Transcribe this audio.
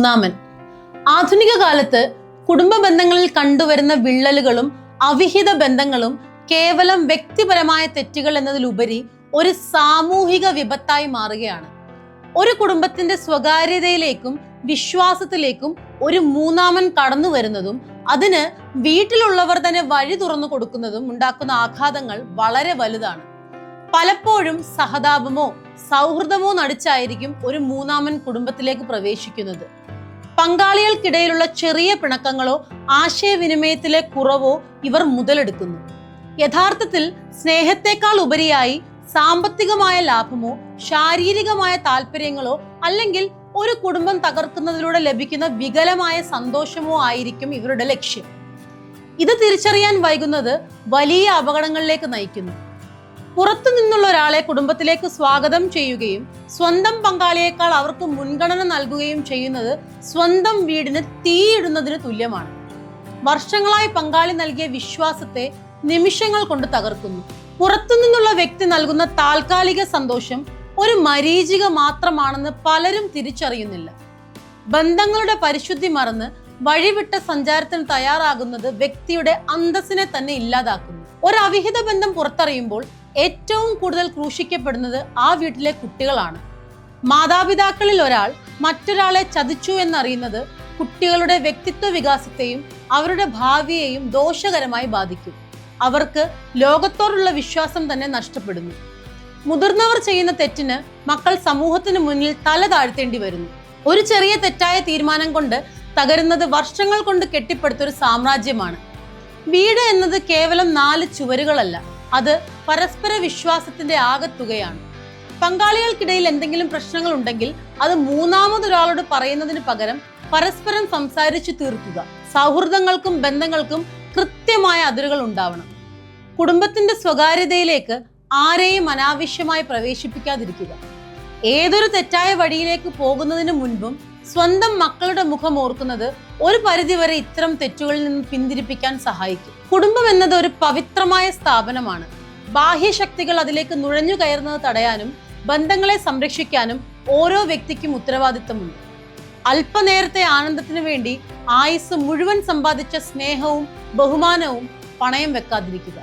മൂന്നാമൻ. ആധുനിക കാലത്ത് കുടുംബ ബന്ധങ്ങളിൽ കണ്ടുവരുന്ന വിള്ളലുകളും അവിഹിത ബന്ധങ്ങളും കേവലം വ്യക്തിപരമായ തെറ്റുകൾ എന്നതിലുപരി ഒരു സാമൂഹിക വിപത്തായി മാറുകയാണ്. ഒരു കുടുംബത്തിന്റെ സ്വകാര്യതയിലേക്കും വിശ്വാസത്തിലേക്കും ഒരു മൂന്നാമൻ കടന്നു വരുന്നതും അതിന് വീട്ടിലുള്ളവർ തന്നെ വഴി തുറന്നു കൊടുക്കുന്നതും ഉണ്ടാക്കുന്ന ആഘാതങ്ങൾ വളരെ വലുതാണ്. പലപ്പോഴും സഹതാപമോ സൗഹൃദമോ നടിച്ചായിരിക്കും ഒരു മൂന്നാമൻ കുടുംബത്തിലേക്ക് പ്രവേശിക്കുന്നത്. പങ്കാളികൾക്കിടയിലുള്ള ചെറിയ പിണക്കങ്ങളോ ആശയവിനിമയത്തിലെ കുറവോ ഇവർ മുതലെടുക്കുന്നു. യഥാർത്ഥത്തിൽ സ്നേഹത്തെക്കാൾ ഉപരിയായി സാമ്പത്തികമായ ലാഭമോ ശാരീരികമായ താല്പര്യങ്ങളോ അല്ലെങ്കിൽ ഒരു കുടുംബം തകർക്കുന്നതിലൂടെ ലഭിക്കുന്ന വികലമായ സന്തോഷമോ ആയിരിക്കും ഇവരുടെ ലക്ഷ്യം. ഇത് തിരിച്ചറിയാൻ വൈകുന്നത് വലിയ അപകടങ്ങളിലേക്ക് നയിക്കുന്നു. പുറത്തു നിന്നുള്ള ഒരാളെ കുടുംബത്തിലേക്ക് സ്വാഗതം ചെയ്യുകയും സ്വന്തം പങ്കാളിയേക്കാൾ അവർക്ക് മുൻഗണന നൽകുകയും ചെയ്യുന്നത് സ്വന്തം വീടിന് തീയിടുന്നതിന് തുല്യമാണ്. വർഷങ്ങളായി പങ്കാളി നൽകിയ വിശ്വാസത്തെ നിമിഷങ്ങൾ കൊണ്ട് തകർക്കുന്നു. പുറത്തുനിന്നുള്ള വ്യക്തി നൽകുന്ന താൽക്കാലിക സന്തോഷം ഒരു മരീചിക മാത്രമാണെന്ന് പലരും തിരിച്ചറിയുന്നില്ല. ബന്ധങ്ങളുടെ പരിശുദ്ധി മറന്ന് വഴിവിട്ട സഞ്ചാരത്തിന് തയ്യാറാകുന്നത് വ്യക്തിയുടെ അന്തസ്സിനെ തന്നെ ഇല്ലാതാക്കുന്നു. ഒരു അവിഹിത ബന്ധം പുറത്തറിയുമ്പോൾ ഏറ്റവും കൂടുതൽ ക്രൂശിക്കപ്പെടുന്നത് ആ വീട്ടിലെ കുട്ടികളാണ്. മാതാപിതാക്കളിൽ ഒരാൾ മറ്റൊരാളെ ചതിച്ചു എന്നറിയുന്നത് കുട്ടികളുടെ വ്യക്തിത്വ വികാസത്തെയും അവരുടെ ഭാവിയെയും ദോഷകരമായി ബാധിക്കും. അവർക്ക് ലോകത്തോടുള്ള വിശ്വാസം തന്നെ നഷ്ടപ്പെടുന്നു. മുതിർന്നവർ ചെയ്യുന്ന തെറ്റിന് മക്കൾ സമൂഹത്തിന് മുന്നിൽ തല താഴ്ത്തേണ്ടി വരുന്നു. ഒരു ചെറിയ തെറ്റായ തീരുമാനം കൊണ്ട് തകരുന്നത് വർഷങ്ങൾ കൊണ്ട് കെട്ടിപ്പടുത്തൊരു സാമ്രാജ്യമാണ്. വീട് എന്നത് കേവലം 4 ചുവരുകളല്ല, അത് പരസ്പര വിശ്വാസത്തിന്റെ ആകത്തുകയാണ്. പങ്കാളികൾക്കിടയിൽ എന്തെങ്കിലും പ്രശ്നങ്ങൾ ഉണ്ടെങ്കിൽ അത് മൂന്നാമതൊരാളോട് പറയുന്നതിന് പകരം പരസ്പരം സംസാരിച്ചു തീർക്കുക. സൗഹൃദങ്ങൾക്കും ബന്ധങ്ങൾക്കും കൃത്യമായ അതിരുകൾ ഉണ്ടാവണം. കുടുംബത്തിന്റെ സ്വകാര്യതയിലേക്ക് ആരെയും അനാവശ്യമായി പ്രവേശിപ്പിക്കാതിരിക്കുക. ഏതൊരു തെറ്റായ വഴിയിലേക്ക് പോകുന്നതിന് മുൻപും സ്വന്തം മക്കളുടെ മുഖം ഓർക്കുന്നത് ഒരു പരിധിവരെ ഇത്തരം തെറ്റുകളിൽ നിന്ന് പിന്തിരിപ്പിക്കാൻ സഹായിക്കും. കുടുംബം എന്നത് ഒരു പവിത്രമായ സ്ഥാപനമാണ്. ബാഹ്യശക്തികൾ അതിലേക്ക് നുഴഞ്ഞു കയറുന്നത് തടയാനും ബന്ധങ്ങളെ സംരക്ഷിക്കാനും ഓരോ വ്യക്തിക്കും ഉത്തരവാദിത്തമുണ്ട്. അല്പനേരത്തെ ആനന്ദത്തിനു വേണ്ടി ആയുസ് മുഴുവൻ സമ്പാദിച്ച സ്നേഹവും ബഹുമാനവും പണയം വെക്കാതിരിക്കുക.